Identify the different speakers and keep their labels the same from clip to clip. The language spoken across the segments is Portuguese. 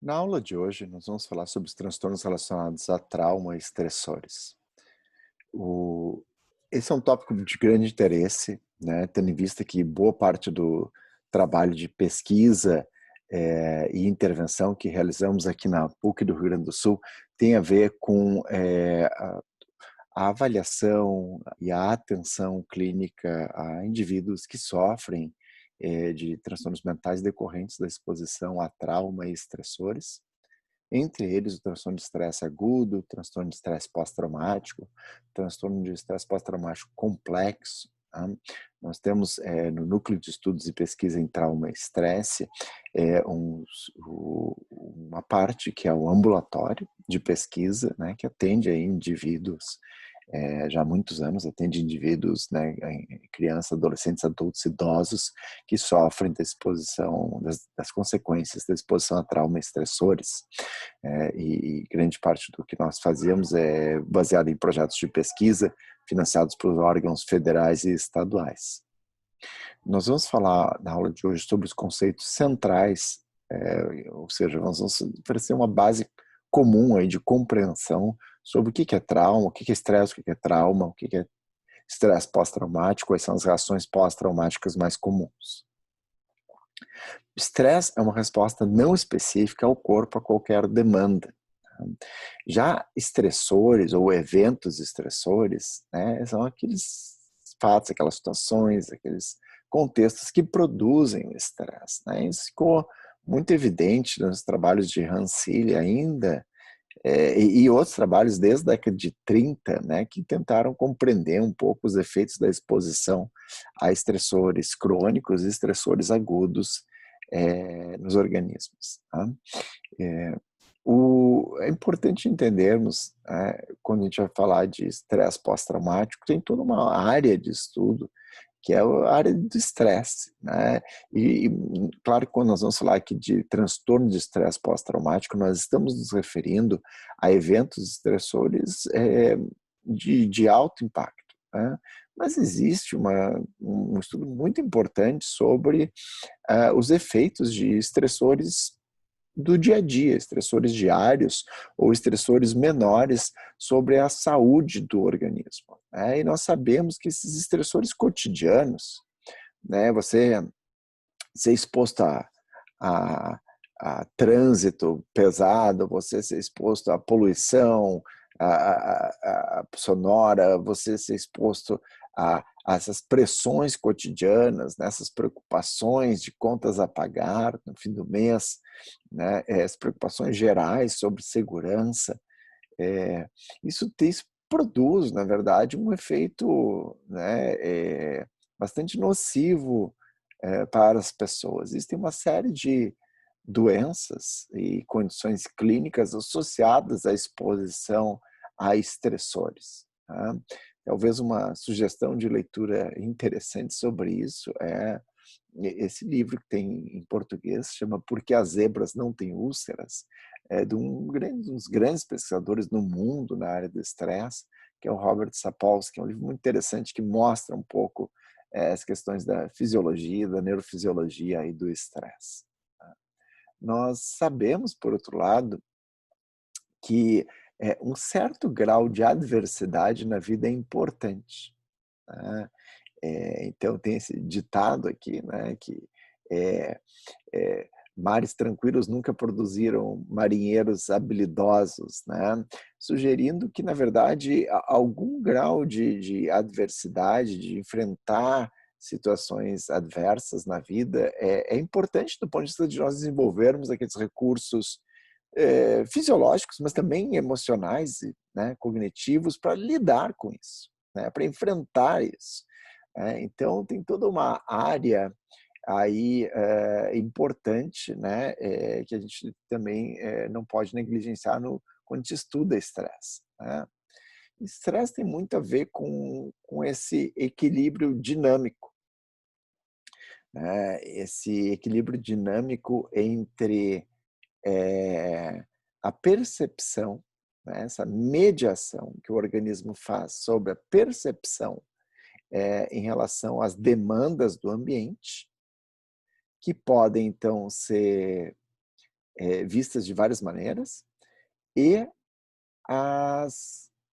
Speaker 1: Na aula de hoje, nós vamos falar sobre os transtornos relacionados a trauma e estressores. O Esse é um tópico de grande interesse, né, tendo em vista que boa parte do trabalho de pesquisa, e intervenção que realizamos aqui na PUC do Rio Grande do Sul tem a ver com, a avaliação e a atenção clínica a indivíduos que sofrem, de transtornos mentais decorrentes da exposição a trauma e estressores. Entre eles, o transtorno de estresse agudo, o transtorno de estresse pós-traumático, transtorno de estresse pós-traumático complexo, tá. Nós temos, no Núcleo de Estudos e Pesquisa em Trauma e Estresse, uma parte que é o ambulatório de pesquisa, né, que atende aí indivíduos, já há muitos anos, atende indivíduos, né, crianças, adolescentes, adultos, idosos, que sofrem da exposição, das consequências da exposição a trauma e estressores. E grande parte do que nós fazíamos é baseado em projetos de pesquisa financiados por órgãos federais e estaduais. Nós vamos falar na aula de hoje sobre os conceitos centrais, ou seja, nós vamos oferecer uma base comum aí de compreensão sobre o que é trauma, o que é estresse, o que é trauma, o que é estresse pós-traumático, quais são as reações pós-traumáticas mais comuns. Estresse é uma resposta não específica ao corpo a qualquer demanda. Já estressores ou eventos estressores, né, são aqueles fatos, aquelas situações, aqueles contextos que produzem o estresse, né? Isso ficou muito evidente nos trabalhos de Hans Selye ainda, e outros trabalhos desde a década de 30, né, que tentaram compreender um pouco os efeitos da exposição a estressores crônicos e estressores agudos, nos organismos, tá? Eh, É importante entendermos, quando a gente vai falar de estresse pós-traumático, tem toda uma área de estudo que é a área do estresse, né? Claro que quando nós vamos falar aqui de transtorno de estresse pós-traumático, nós estamos nos referindo a eventos estressores, de alto impacto, né? Mas existe um estudo muito importante sobre, os efeitos de estressores do dia a dia, estressores diários ou estressores menores sobre a saúde do organismo, né? E nós sabemos que esses estressores cotidianos, né, você ser exposto a, a trânsito pesado, você ser exposto à poluição a sonora, você ser exposto a essas pressões cotidianas, nessas preocupações de contas a pagar no fim do mês, né, as preocupações gerais sobre segurança, eh, isso produz, na verdade, um efeito, né, bastante nocivo, para as pessoas. Existem uma série de doenças e condições clínicas associadas à exposição a estressores, tá. Talvez uma sugestão de leitura interessante sobre isso é esse livro que tem em português, chama Por que as zebras não têm úlceras, é de um dos grandes pesquisadores no mundo na área do estresse, que é o Robert Sapolsky. É um livro muito interessante que mostra um pouco, as questões da fisiologia, da neurofisiologia e do estresse, tá. Nós sabemos, por outro lado, que, um certo grau de adversidade na vida é importante, né. Então tem esse ditado aqui, né, que, eh mares tranquilos nunca produziram marinheiros habilidosos, né, sugerindo que, na verdade, algum grau de adversidade, de enfrentar situações adversas na vida é importante do ponto de vista de nós desenvolvermos aqueles recursos, fisiológicos, mas também emocionais e, né, cognitivos para lidar com isso, né, para enfrentar isso, né. Então tem toda uma área aí, importante, né, que a gente também, não pode negligenciar no quando a gente estuda estresse, né. Estresse tem muito a ver com esse equilíbrio dinâmico, né, esse equilíbrio dinâmico entre, a percepção, né, essa mediação que o organismo faz sobre a percepção, em relação às demandas do ambiente, que podem então ser vistas de várias maneiras, e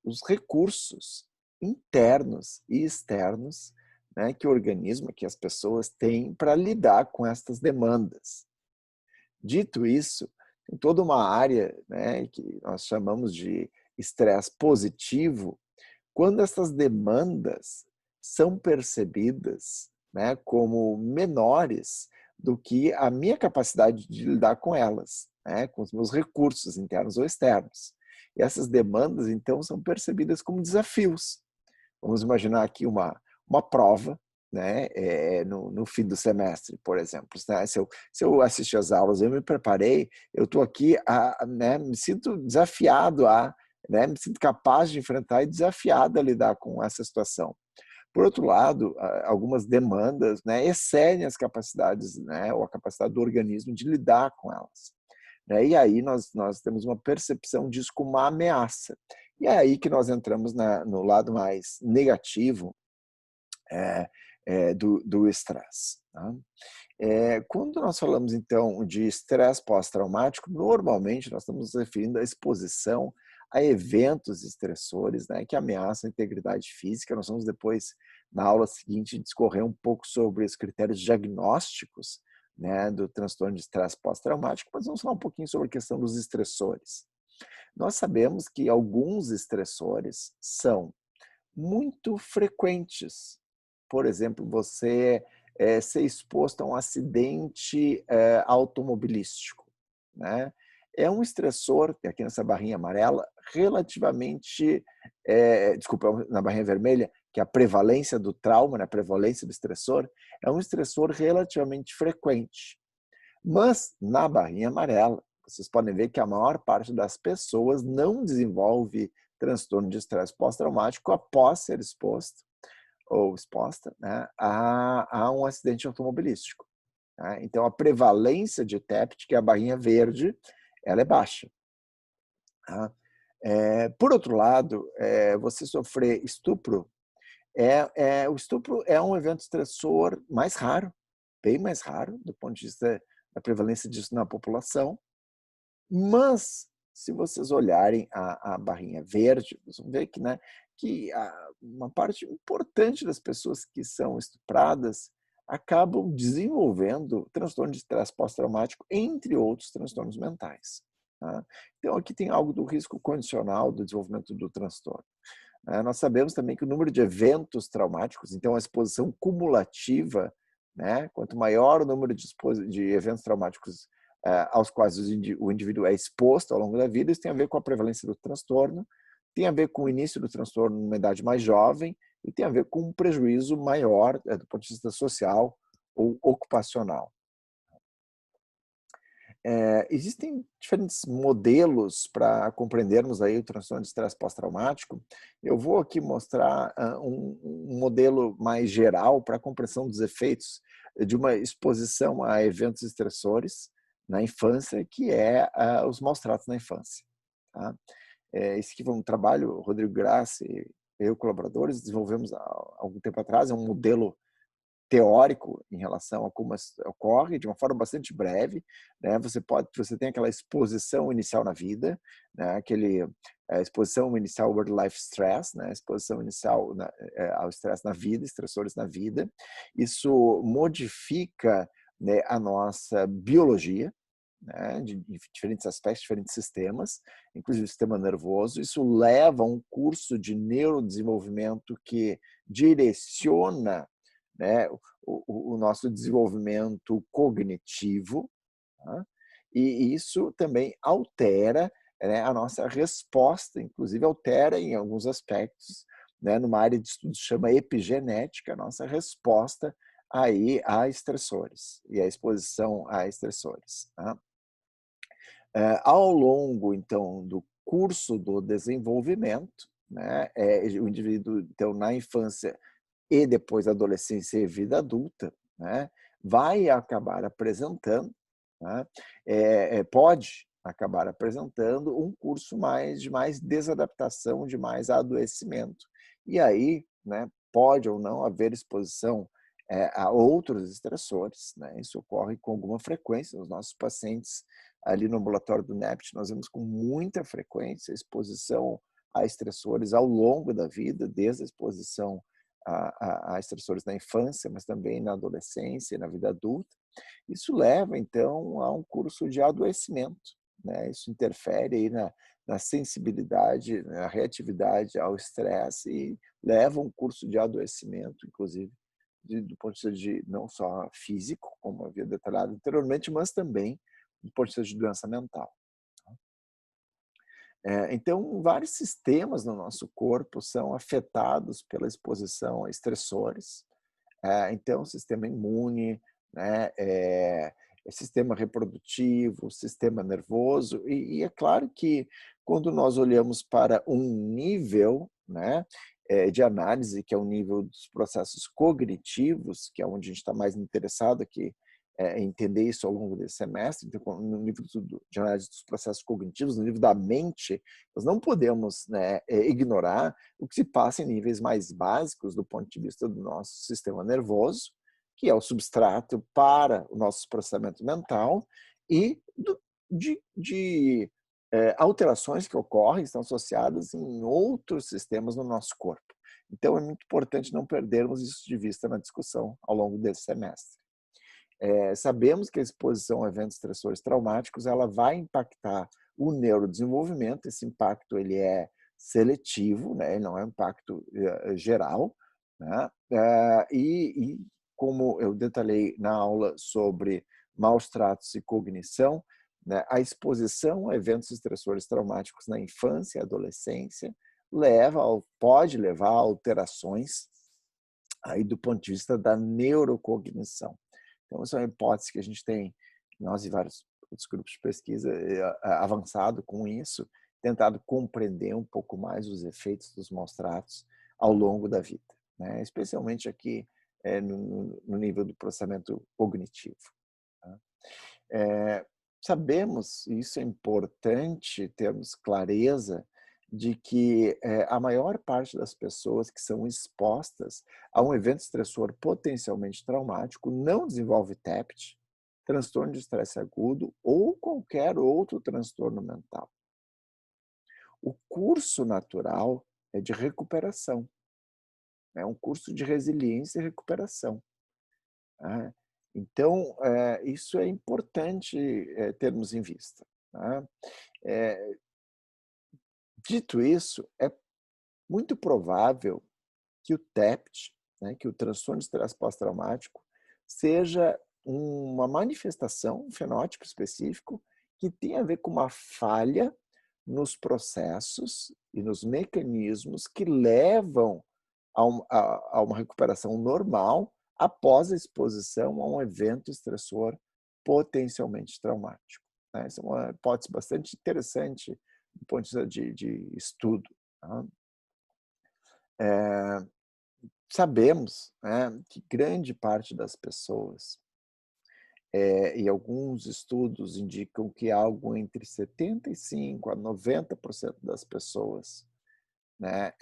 Speaker 1: os recursos internos e externos, né, que o organismo, que as pessoas têm para lidar com estas demandas. Dito isso, tem toda uma área, né, que nós chamamos de estresse positivo, quando essas demandas são percebidas, né, como menores do que a minha capacidade de lidar com elas, né, com os meus recursos internos ou externos. E essas demandas, então, são percebidas como desafios. Vamos imaginar aqui uma prova, né, no fim do semestre, por exemplo. Né? Se eu assisti às aulas, eu me preparei, eu estou aqui, né, me sinto desafiado né, me sinto capaz de enfrentar e desafiado a lidar com essa situação. Por outro lado, algumas demandas, né, excedem as capacidades, né, ou a capacidade do organismo de lidar com elas. Né? E aí nós temos uma percepção disso como uma ameaça. E é aí que nós entramos no lado mais negativo do estresse. Tá? Quando nós falamos, então, de estresse pós-traumático, normalmente nós estamos nos referindo à exposição a eventos estressores, né, que ameaçam a integridade física. Nós vamos depois, na aula seguinte, discorrer um pouco sobre os critérios diagnósticos, né, do transtorno de estresse pós-traumático, mas vamos falar um pouquinho sobre a questão dos estressores. Nós sabemos que alguns estressores são muito frequentes. Por exemplo, você ser exposto a um acidente automobilístico, né? É um estressor, aqui nessa barrinha amarela, relativamente, desculpa, na barrinha vermelha, que é a prevalência do trauma, né, a prevalência do estressor, é um estressor relativamente frequente. Mas, na barrinha amarela, vocês podem ver que a maior parte das pessoas não desenvolve transtorno de estresse pós-traumático após ser exposto ou exposta, né, a um acidente automobilístico. Tá? Então, a prevalência de TEPT, que é a barrinha verde, ela é baixa. Tá? Por outro lado, você sofrer estupro, o estupro é um evento estressor mais raro, bem mais raro, do ponto de vista da prevalência disso na população, mas, se vocês olharem a barrinha verde, vocês vão ver que, né, que uma parte importante das pessoas que são estupradas acabam desenvolvendo transtorno de estresse pós-traumático, entre outros transtornos mentais. Tá? Então, aqui tem algo do risco condicional do desenvolvimento do transtorno. Nós sabemos também que o número de eventos traumáticos, então a exposição cumulativa, né, quanto maior o número de eventos traumáticos aos quais o indivíduo é exposto ao longo da vida, isso tem a ver com a prevalência do transtorno, tem a ver com o início do transtorno numa idade mais jovem e tem a ver com um prejuízo maior do ponto de vista social ou ocupacional. Existem diferentes modelos para compreendermos aí o transtorno de estresse pós-traumático. Eu vou aqui mostrar um modelo mais geral para a compreensão dos efeitos de uma exposição a eventos estressores na infância, que é os maus tratos na infância. Tá? Esse aqui foi um trabalho, o Rodrigo Grassi e eu, colaboradores, desenvolvemos há algum tempo atrás, é um modelo teórico em relação a como ocorre, de uma forma bastante breve, né? Você tem aquela exposição inicial na vida, né? Exposição inicial ao life stress, né? Exposição inicial ao estresse na vida, estressores na vida. Isso modifica, né, a nossa biologia, né, de diferentes aspectos, diferentes sistemas, inclusive o sistema nervoso. Isso leva a um curso de neurodesenvolvimento que direciona, né, o nosso desenvolvimento cognitivo, tá? E isso também altera, né, a nossa resposta, inclusive altera em alguns aspectos, né, numa área de estudo que chama epigenética, a nossa resposta aí a estressores e a exposição a estressores. Tá? Ao longo, então, do curso do desenvolvimento, né, o indivíduo, então, na infância e depois da adolescência e vida adulta, né, vai acabar apresentando, né, pode acabar apresentando um curso de mais desadaptação, de mais adoecimento. E aí, né, pode ou não haver exposição a outros estressores, né? Isso ocorre com alguma frequência nos nossos pacientes ali no ambulatório do NEPT, nós vemos com muita frequência a exposição a estressores ao longo da vida, desde a exposição a estressores na infância, mas também na adolescência e na vida adulta. Isso leva, então, a um curso de adoecimento, né? Isso interfere aí na sensibilidade, na reatividade ao estresse e leva a um curso de adoecimento, inclusive, do ponto de vista de não só físico, como havia detalhado anteriormente, mas também do ponto de vista de doença mental. Então, vários sistemas no nosso corpo são afetados pela exposição a estressores. Então, o sistema imune, né, sistema reprodutivo, sistema nervoso, e é claro que quando nós olhamos para um nível, né, de análise, que é o nível dos processos cognitivos, que é onde a gente está mais interessado aqui, em entender isso ao longo desse semestre, então, no nível de análise dos processos cognitivos, no nível da mente, nós não podemos, né, ignorar o que se passa em níveis mais básicos do ponto de vista do nosso sistema nervoso, que é o substrato para o nosso processamento mental, e de alterações que ocorrem, estão associadas em outros sistemas no nosso corpo. Então, é muito importante não perdermos isso de vista na discussão ao longo desse semestre. Sabemos que a exposição a eventos estressores traumáticos ela vai impactar o neurodesenvolvimento. Esse impacto ele é seletivo, né? Ele não é um impacto geral, né? E como eu detalhei na aula sobre maus tratos e cognição, né, a exposição a eventos estressores traumáticos na infância e adolescência pode levar a alterações aí do ponto de vista da neurocognição. Então, essa é uma hipótese que a gente tem, nós e vários outros grupos de pesquisa, avançado com isso, tentado compreender um pouco mais os efeitos dos maus tratos ao longo da vida, né? Especialmente aqui no nível do processamento cognitivo. Tá? Sabemos, e isso é importante termos clareza, de que a maior parte das pessoas que são expostas a um evento estressor potencialmente traumático não desenvolve TEPT, transtorno de estresse agudo ou qualquer outro transtorno mental. O curso natural é de recuperação, é um curso de resiliência e recuperação. Né? Então, isso é importante termos em vista. Tá? Dito isso, é muito provável que o TEPT, né, que o transtorno de estresse pós-traumático, seja uma manifestação, um fenótipo específico, que tem a ver com uma falha nos processos e nos mecanismos que levam a uma recuperação normal após a exposição a um evento estressor potencialmente traumático. Né? Essa é uma hipótese bastante interessante do ponto de vista de estudo. Tá? Sabemos, né, que grande parte das pessoas, e alguns estudos indicam que algo entre 75% a 90% das pessoas, né,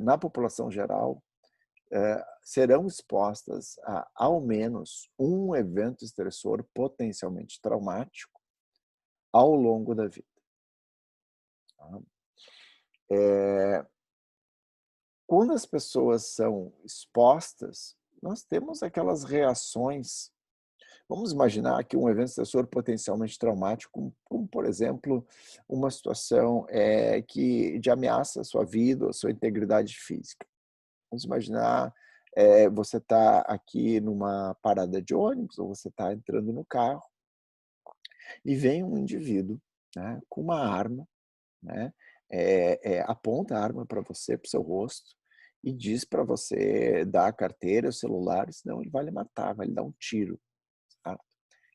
Speaker 1: na população geral, serão expostas a ao menos um evento estressor potencialmente traumático ao longo da vida. Tá? Quando as pessoas são expostas, nós temos aquelas reações. Vamos imaginar que um evento estressor potencialmente traumático, como por exemplo, uma situação de ameaça à sua vida ou à sua integridade física. Vamos imaginar, você está aqui numa parada de ônibus ou você está entrando no carro e vem um indivíduo, né, com uma arma, né, aponta a arma para você, para o seu rosto, e diz para você dar a carteira, o celular, senão ele vai lhe matar, vai lhe dar um tiro. Tá?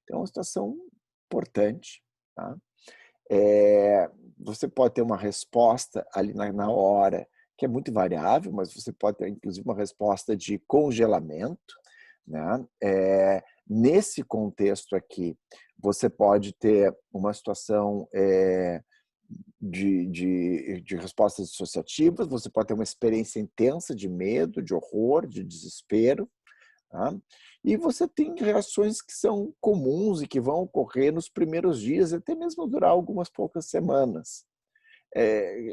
Speaker 1: Então, é uma situação importante. Tá? Você pode ter uma resposta ali na hora, que é muito variável, mas você pode ter, inclusive, uma resposta de congelamento. Né? Nesse contexto aqui, você pode ter uma situação de respostas dissociativas, você pode ter uma experiência intensa de medo, de horror, de desespero. tá? E você tem reações que são comuns e que vão ocorrer nos primeiros dias, até mesmo durar algumas poucas semanas.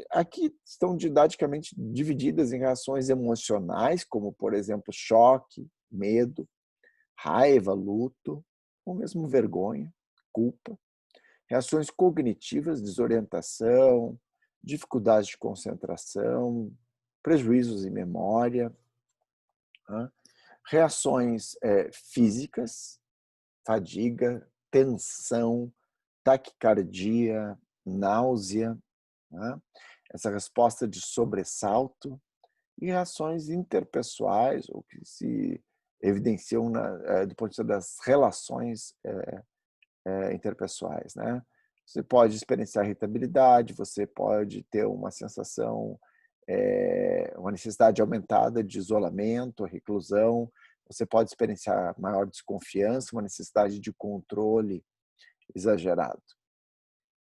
Speaker 1: Aqui estão didaticamente divididas em reações emocionais, como, por exemplo, choque, medo, raiva, luto, ou mesmo vergonha, culpa. Reações cognitivas, desorientação, dificuldade de concentração, prejuízos em memória. Tá? Reações físicas, fadiga, tensão, taquicardia, náusea, né? Essa resposta de sobressalto, e reações interpessoais, ou que se evidenciam do ponto de vista das relações interpessoais, né? Você pode experienciar irritabilidade, você pode ter uma sensação, uma necessidade aumentada de isolamento, reclusão, você pode experienciar maior desconfiança, uma necessidade de controle exagerado.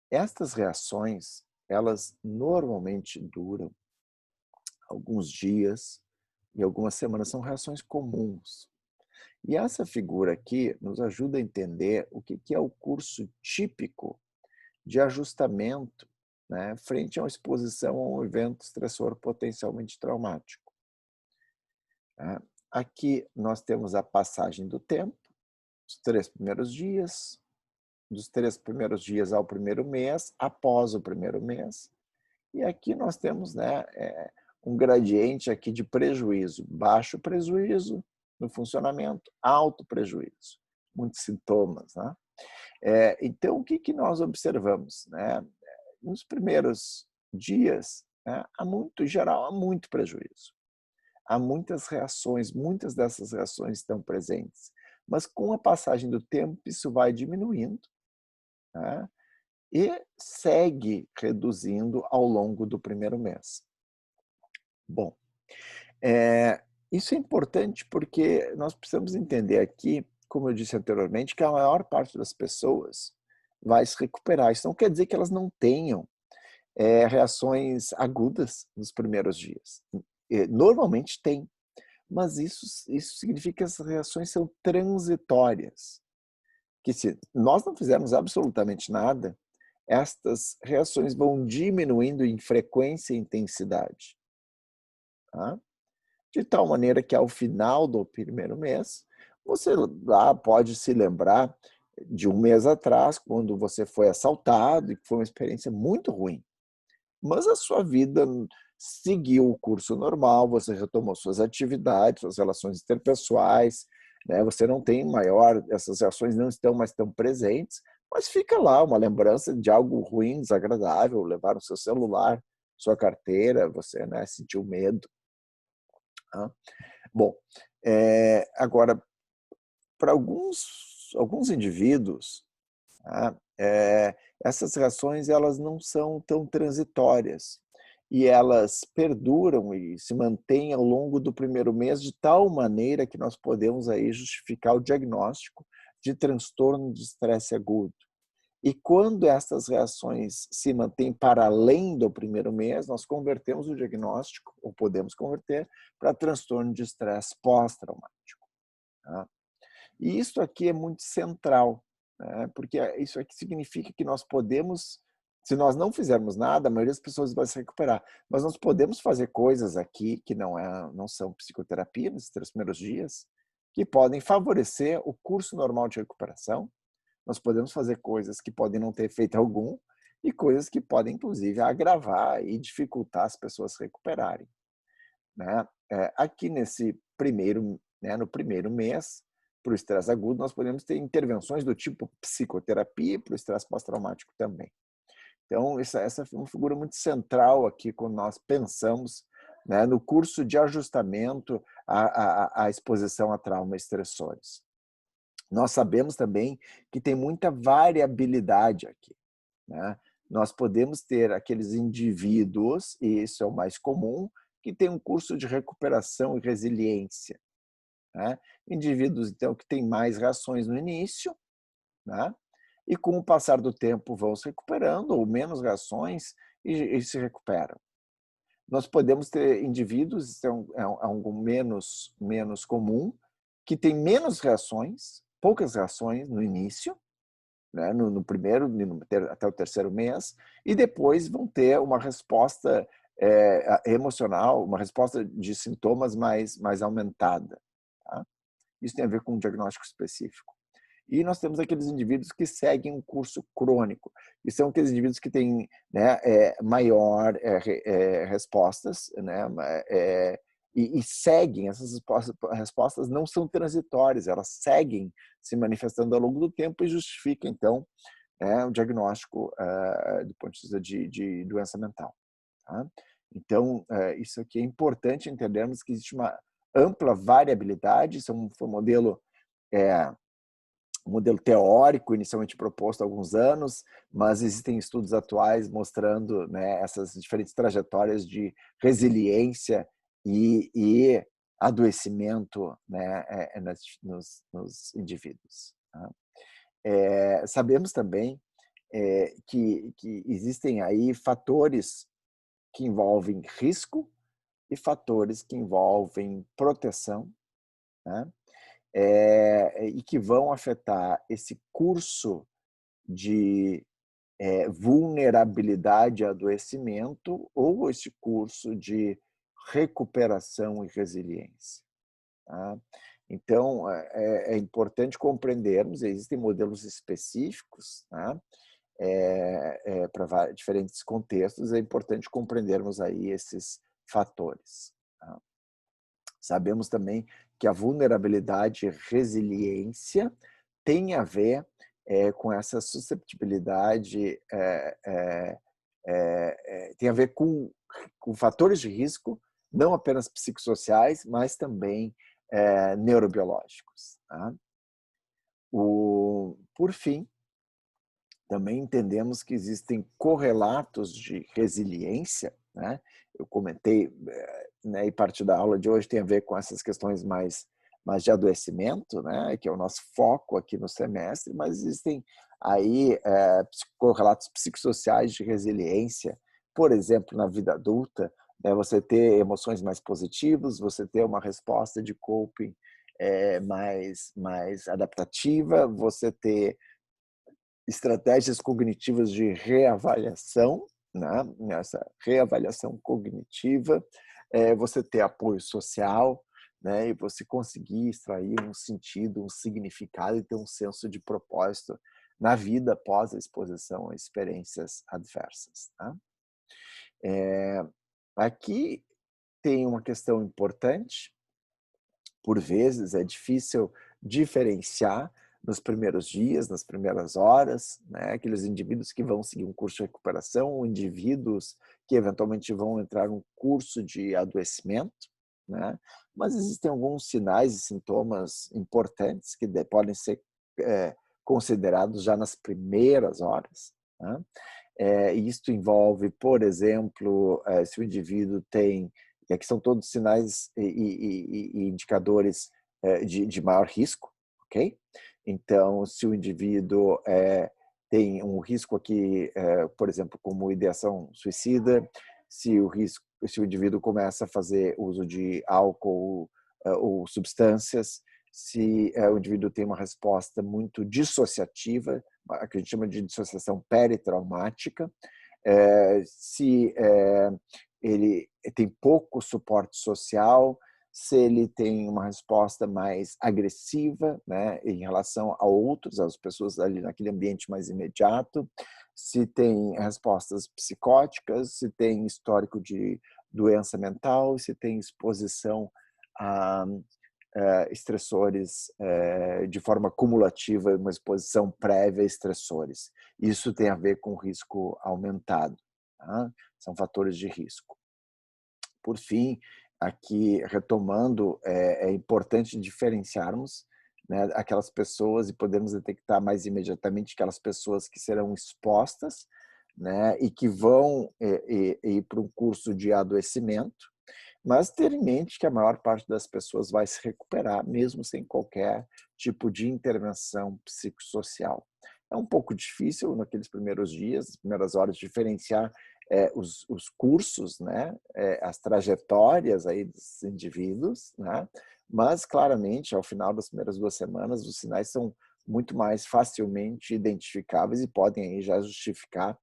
Speaker 1: Estas reações, elas normalmente duram alguns dias e algumas semanas, são reações comuns. E essa figura aqui nos ajuda a entender o que é o curso típico de ajustamento, né, frente a uma exposição a um evento estressor potencialmente traumático. Né? Aqui nós temos a passagem do tempo, os 3 primeiros dias, dos 3 primeiros dias ao primeiro mês, após o primeiro mês. E aqui nós temos, né, um gradiente aqui de prejuízo, baixo prejuízo no funcionamento, alto prejuízo, muitos sintomas, né? Então, o que nós observamos, né? Nos primeiros dias, né, em geral, há muito prejuízo. Há muitas reações, muitas dessas reações estão presentes. Mas com a passagem do tempo, isso vai diminuindo, né, e segue reduzindo ao longo do primeiro mês. Bom, isso é importante porque nós precisamos entender aqui, como eu disse anteriormente, que a maior parte das pessoas vai se recuperar. Isso não quer dizer que elas não tenham reações agudas nos primeiros dias. Normalmente tem, mas isso significa que essas reações são transitórias. Que se nós não fizermos absolutamente nada, estas reações vão diminuindo em frequência e intensidade. Tá? De tal maneira que ao final do primeiro mês, você lá pode se lembrar de um mês atrás, quando você foi assaltado e que foi uma experiência muito ruim. Mas a sua vida seguiu o curso normal, você retomou suas atividades, suas relações interpessoais, né? Você não tem maior, essas reações não estão mais tão presentes, mas fica lá uma lembrança de algo ruim, desagradável, levar o seu celular, sua carteira, você, né, sentiu medo. Tá? Bom, agora, para alguns indivíduos, tá, essas reações elas não são tão transitórias e elas perduram e se mantêm ao longo do primeiro mês de tal maneira que nós podemos aí justificar o diagnóstico de transtorno de estresse agudo. E quando essas reações se mantêm para além do primeiro mês, nós convertemos o diagnóstico, ou podemos converter, para transtorno de estresse pós-traumático. Tá? E isso aqui é muito central, né? Porque isso aqui significa que nós podemos, se nós não fizermos nada, a maioria das pessoas vai se recuperar, mas nós podemos fazer coisas aqui que não são psicoterapia nesses 3 primeiros dias, que podem favorecer o curso normal de recuperação. Nós podemos fazer coisas que podem não ter efeito algum e coisas que podem, inclusive, agravar e dificultar as pessoas se recuperarem. Né? Aqui nesse primeiro, né, no primeiro mês, para o estresse agudo, nós podemos ter intervenções do tipo psicoterapia e para o estresse pós-traumático também. Então, essa é uma figura muito central aqui quando nós pensamos, né, no curso de ajustamento à exposição a traumas estressores. Nós sabemos também que tem muita variabilidade aqui, né? Nós podemos ter aqueles indivíduos, e isso é o mais comum, que tem um curso de recuperação e resiliência, né? Indivíduos, então, que têm mais reações no início, né? E com o passar do tempo vão se recuperando, ou menos reações, e se recuperam. Nós podemos ter indivíduos, então, é algo menos comum, que tem menos reações, poucas reações no início, né, no primeiro, até o terceiro mês, e depois vão ter uma resposta emocional, uma resposta de sintomas mais aumentada. Tá? Isso tem a ver com um diagnóstico específico. E nós temos aqueles indivíduos que seguem um curso crônico, e são aqueles indivíduos que têm, né, maior respostas, né, e seguem, essas respostas não são transitórias, elas seguem se manifestando ao longo do tempo e justifica, então, o diagnóstico do ponto de vista de doença mental. Tá? Então, isso aqui é importante entendermos que existe uma ampla variabilidade, isso foi um modelo um modelo teórico inicialmente proposto há alguns anos, mas existem estudos atuais mostrando, né, essas diferentes trajetórias de resiliência e adoecimento, né, nos indivíduos. Tá? Sabemos também que existem aí fatores que envolvem risco e fatores que envolvem proteção, né? E que vão afetar esse curso de vulnerabilidade a adoecimento ou esse curso de recuperação e resiliência. Tá? Então, é importante compreendermos, existem modelos específicos, tá? Para diferentes contextos, é importante compreendermos aí esses fatores. Tá? Sabemos também que a vulnerabilidade e resiliência tem a ver com essa susceptibilidade, tem a ver com fatores de risco, não apenas psicossociais, mas também neurobiológicos. Tá? Por fim, também entendemos que existem correlatos de resiliência, né? Eu comentei, né, e parte da aula de hoje tem a ver com essas questões mais de adoecimento, né, que é o nosso foco aqui no semestre, mas existem aí correlatos psicossociais de resiliência, por exemplo, na vida adulta, né, você ter emoções mais positivas, você ter uma resposta de coping mais adaptativa, você ter estratégias cognitivas de reavaliação, né? Nessa reavaliação cognitiva, você ter apoio social, né? E você conseguir extrair um sentido, um significado e ter um senso de propósito na vida após a exposição a experiências adversas. Tá? Aqui tem uma questão importante. Por vezes é difícil diferenciar nos primeiros dias, nas primeiras horas, né, aqueles indivíduos que vão seguir um curso de recuperação, ou indivíduos que eventualmente vão entrar num curso de adoecimento, né, mas existem alguns sinais e sintomas importantes que podem ser considerados já nas primeiras horas. Né? Isto envolve, por exemplo, se o indivíduo tem, e aqui são todos sinais e indicadores de maior risco, ok? Então, se o indivíduo tem um risco aqui, por exemplo, como ideação suicida, se o indivíduo começa a fazer uso de álcool ou substâncias, se o indivíduo tem uma resposta muito dissociativa, que a gente chama de dissociação peritraumática, se ele tem pouco suporte social, se ele tem uma resposta mais agressiva, né, em relação a outros, às pessoas ali naquele ambiente mais imediato, se tem respostas psicóticas, se tem histórico de doença mental, se tem exposição a estressores de forma cumulativa, uma exposição prévia a estressores. Isso tem a ver com risco aumentado. Tá? São fatores de risco. Por fim, aqui retomando, é importante diferenciarmos, né, aquelas pessoas e podermos detectar mais imediatamente aquelas pessoas que serão expostas, né, e que vão ir para um curso de adoecimento, mas ter em mente que a maior parte das pessoas vai se recuperar, mesmo sem qualquer tipo de intervenção psicossocial. É um pouco difícil naqueles primeiros dias, nas primeiras horas, diferenciar os cursos, né, as trajetórias aí dos indivíduos, né, Mas, claramente, ao final das primeiras 2 semanas, os sinais são muito mais facilmente identificáveis e podem aí já justificar,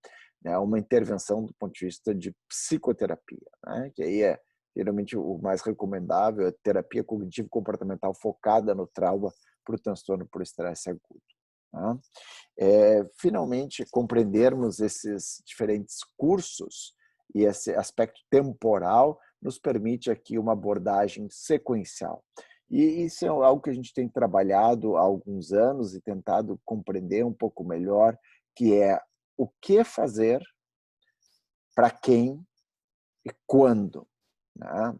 Speaker 1: né, uma intervenção do ponto de vista de psicoterapia, né, que aí é geralmente o mais recomendável, é terapia cognitivo-comportamental focada no trauma para o transtorno por estresse agudo, tá. Finalmente, compreendermos esses diferentes cursos e esse aspecto temporal nos permite aqui uma abordagem sequencial. E isso é algo que a gente tem trabalhado há alguns anos e tentado compreender um pouco melhor, que é o que fazer, para quem e quando, né?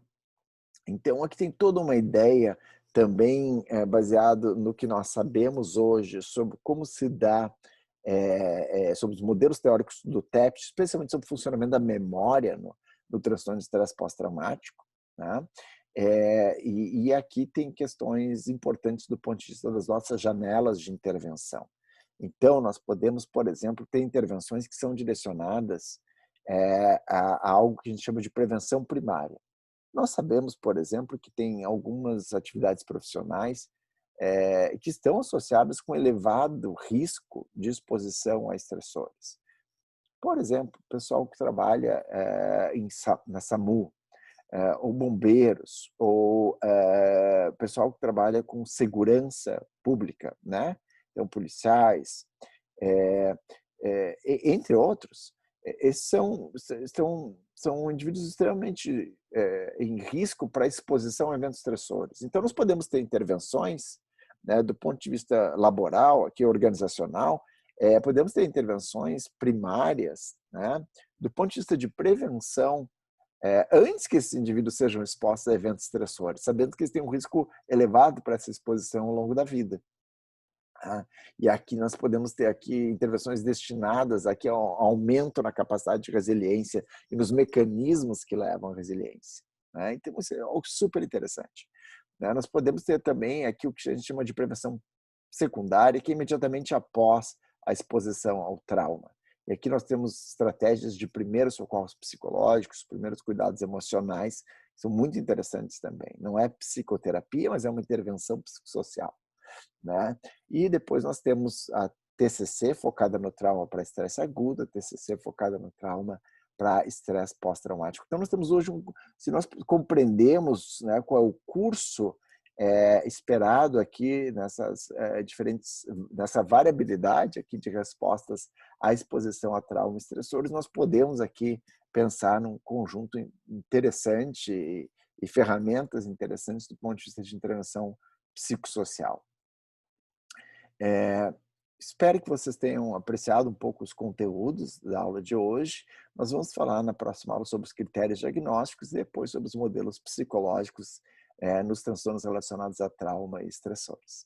Speaker 1: Então, aqui tem toda uma ideia também baseado no que nós sabemos hoje sobre como se dá, sobre os modelos teóricos do TEPT, especialmente sobre o funcionamento da memória no transtorno de estresse pós-traumático, né? E aqui tem questões importantes do ponto de vista das nossas janelas de intervenção. Então, nós podemos, por exemplo, ter intervenções que são direcionadas a algo que a gente chama de prevenção primária. Nós sabemos, por exemplo, que tem algumas atividades profissionais que estão associadas com elevado risco de exposição a estressores. Por exemplo, o pessoal que trabalha na SAMU, ou bombeiros, ou pessoal que trabalha com segurança pública, né? Então, policiais, eh, entre outros, esses são indivíduos extremamente em risco para exposição a eventos estressores. Então, nós podemos ter intervenções, né, do ponto de vista laboral, aqui organizacional, podemos ter intervenções primárias, né, do ponto de vista de prevenção, antes que esses indivíduos sejam expostos a eventos estressores, sabendo que eles têm um risco elevado para essa exposição ao longo da vida. Ah, e aqui nós podemos ter aqui intervenções destinadas aqui ao aumento na capacidade de resiliência e nos mecanismos que levam à resiliência, né? Então isso é algo super interessante, né? Nós podemos ter também aqui o que a gente chama de prevenção secundária, que é imediatamente após a exposição ao trauma. E aqui nós temos estratégias de primeiros socorros psicológicos, primeiros cuidados emocionais, que são muito interessantes também. Não é psicoterapia, mas é uma intervenção psicossocial, né? E depois nós temos a TCC focada no trauma para estresse agudo, a TCC focada no trauma para estresse pós-traumático. Então nós temos hoje, se nós compreendemos, né, qual é o curso esperado aqui nessas diferentes, nessa variabilidade aqui de respostas à exposição a traumas estressores, nós podemos aqui pensar num conjunto interessante e ferramentas interessantes do ponto de vista de intervenção psicossocial. É, espero que vocês tenham apreciado um pouco os conteúdos da aula de hoje. Nós vamos falar na próxima aula sobre os critérios diagnósticos e depois sobre os modelos psicológicos nos transtornos relacionados a trauma e estressores.